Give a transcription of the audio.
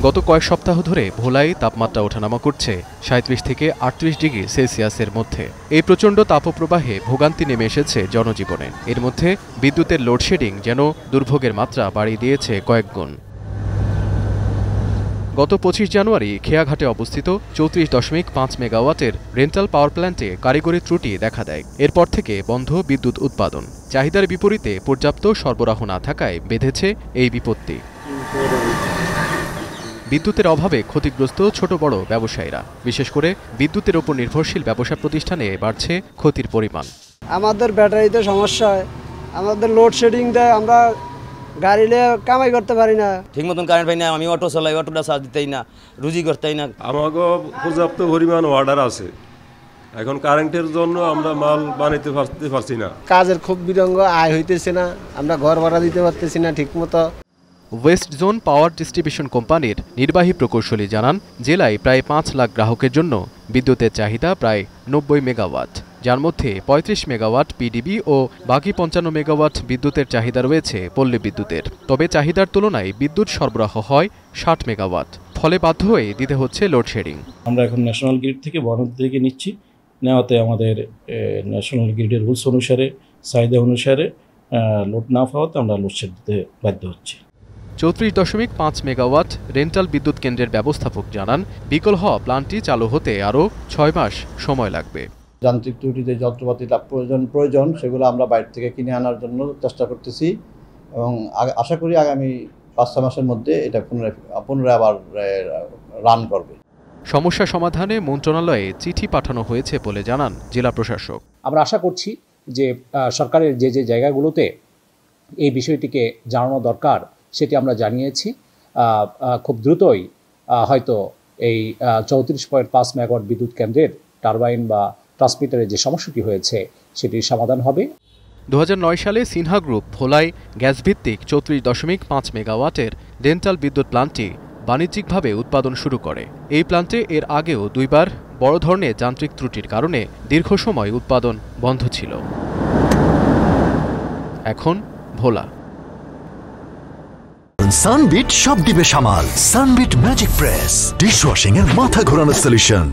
গত কয়েক সপ্তাহ ধরে ভোলায় তাপমাত্রা ওঠানামা করছে ৩৭ থেকে ৩৮ ডিগ্রি সেলসিয়াসের মধ্যে। এই প্রচণ্ড তাপপ্রবাহে ভোগান্তি নেমে এসেছে জনজীবনে। এর মধ্যে বিদ্যুতের লোডশেডিং যেন দুর্ভোগের মাত্রা বাড়িয়ে দিয়েছে কয়েক গুণ। গত ২৫ জানুয়ারি খেয়াঘাটে অবস্থিত ৩৪.৫ মেগাওয়াটের রেন্টাল পাওয়ার প্ল্যান্টে কারিগরি ত্রুটি দেখা দেয়। এরপর থেকে বন্ধ বিদ্যুৎ উৎপাদন। চাহিদার বিপরীতে পর্যাপ্ত সরবরাহ না থাকায় বেঁধেছে এই বিপত্তি। বিদ্যুতের অভাবে ক্ষতিগ্রস্ত ছোট বড় ব্যবসায়ীরা, বিশেষ করে বিদ্যুতের উপর নির্ভরশীল ব্যবসা প্রতিষ্ঠানে বাড়ছে ক্ষতির পরিমাণ। আমাদের ব্যাটারিতে সমস্যা হয়, আমাদের লোডশেডিং দেয়, আমরা গাড়িলে কামাই করতে পারি না, ঠিক মতন কারেন্ট পাই না। আমি অটো চালাই, অটোটা চার্জ দিতেই না, রুজি করতেই না। আমাকে পর্যাপ্ত পরিমাণ অর্ডার আছে, এখন কারেন্টের জন্য আমরা মাল বানাইতে পারছি না। কাজের খুব বিরঙ্গ, আয় হইতেছে না, আমরা ঘর ভাড়া দিতে পারতেছি না ঠিক মতো। ওয়েস্ট জোন পাওয়ার ডিস্ট্রিবিউশন কোম্পানির নির্বাহী প্রকৌশলী জানান, জেলায় প্রায় ৫ লাখ গ্রাহকের জন্য বিদ্যুতের চাহিদা প্রায় ৯০ মেগাওয়াট, যার মধ্যে ৩৫ মেগাওয়াট পিডিবি ও বাকি ৫৫ মেগাওয়াট বিদ্যুতের চাহিদা রয়েছে পল্লী বিদ্যুতের। তবে চাহিদার তুলনায় বিদ্যুৎ সরবরাহ হয় ৬০ মেগাওয়াট, ফলে বাধ্য হয়ে দিতে হচ্ছে লোডশেডিং। আমরা এখন ন্যাশনাল গ্রিড থেকে বরাদ্দ থেকে নিচ্ছি, নেওয়াতে আমাদের ন্যাশনাল গ্রিডের রুলস অনুসারে, চাহিদা অনুসারে লোড না পাওয়াতে আমরা লোডশেড দিতে বাধ্য হচ্ছি। ৩৪.৫ মেগাওয়াট রেন্টাল বিদ্যুৎ কেন্দ্রের ব্যবস্থাপক জানান, বিকল হওয়া প্ল্যান্টটি চালু হতে আরও ৬ মাস সময় লাগবে। যান্ত্রিক ত্রুটি যে যন্ত্রপাতি প্রয়োজন সেগুলো আমরা বাইরে থেকে কিনে আনার জন্য চেষ্টা করতেছি এবং আশা করি আগামী ৫-৬ মাসের মধ্যে এটা পুনরায় আবার রান করবে। সমস্যা সমাধানে মন্ত্রণালয়ে চিঠি পাঠানো হয়েছে বলে জানান জেলা প্রশাসক। আমরা আশা করছি যে সরকারের যে যে জায়গাগুলোতে এই বিষয়টিকে জানানো দরকার সেটি আমরা জানিয়েছি। খুব দ্রুতই হয়তো এই ৩৪.৫ মেগাওয়াট বিদ্যুৎ কেন্দ্রের টারবাইন বা ট্রান্সমিটারের যে সমস্যাটি হয়েছে সেটির সমাধান হবে। ২০০৯ সালে সিনহা গ্রুপ ভোলায় গ্যাসভিত্তিক ৩৪.৫ মেগাওয়াটের রেন্টাল বিদ্যুৎ প্ল্যান্টটি বাণিজ্যিকভাবে উৎপাদন শুরু করে। এই প্ল্যান্টে এর আগেও দুইবার বড় ধরনের যান্ত্রিক ত্রুটির কারণে দীর্ঘ সময় উৎপাদন বন্ধ ছিল। এখন ভোলা। সানবিট সব দিবে সামাল। সানবিট ম্যাজিক প্রেস ডিশওয়াশিং এর মাথা ঘোরানো সলিউশন।